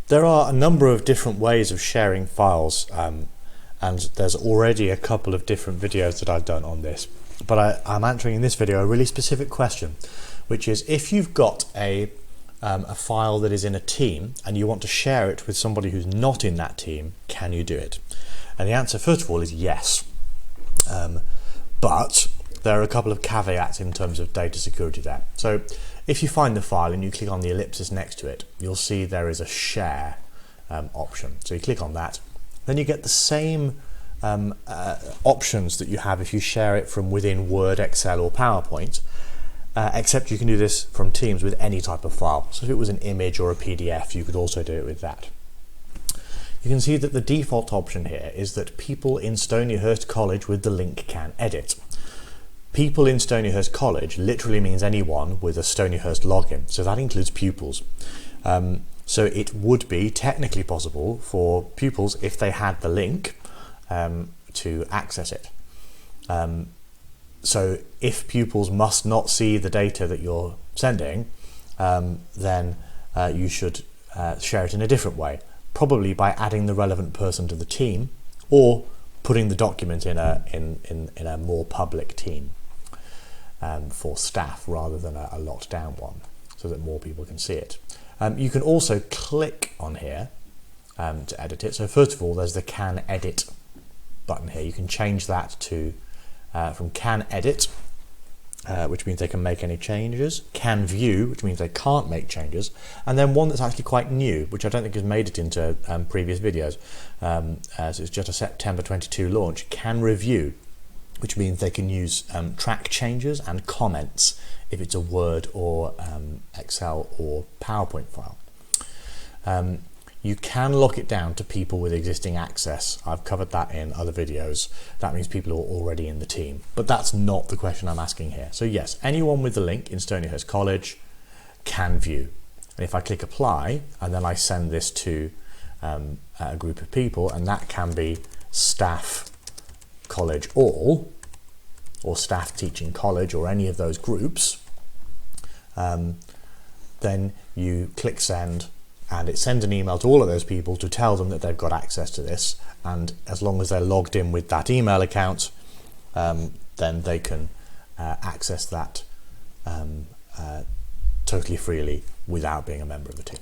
There are a number of different ways of sharing files, and there's already a couple of different videos that I've done on this. But I'm answering in this video a really specific question, which is if you've got a file that is in a team and you want to share it with somebody who's not in that team, can you do it? And the answer, first of all, is yes. But there are a couple of caveats in terms of data security there. So if you find the file and you click on the ellipsis next to it, you'll see there is a share option. So you click on that, then you get the same options that you have if you share it from within Word, Excel or PowerPoint, except you can do this from Teams with any type of file. So if it was an image or a PDF, you could also do it with that. You can see that the default option here is that people in Stonyhurst College with the link can edit. People in Stonyhurst College literally means anyone with a Stonyhurst login, so that includes pupils. So it would be technically possible for pupils, if they had the link, to access it. So if pupils must not see the data that you're sending, then you should share it in a different way, probably by adding the relevant person to the team or putting the document in a more public team for staff rather than a locked down one, so that more people can see it. You can also click on here to edit it. So first of all, there's the Can Edit button here. You can change that to from Can Edit, which means they can make any changes, Can View, which means they can't make changes, and then one that's actually quite new, which I don't think has made it into previous videos, so it's just a September 22 launch, Can Review, which means they can use track changes and comments if it's a Word or Excel or PowerPoint file. You can lock it down to people with existing access. I've covered that in other videos. That means people who are already in the team. But that's not the question I'm asking here. So yes, anyone with the link in Stonyhurst College can view. And if I click apply, and then I send this to a group of people, and that can be staff college all, or staff teaching college, or any of those groups, then you click send, and it sends an email to all of those people to tell them that they've got access to this, and as long as they're logged in with that email account, then they can access that totally freely without being a member of the team.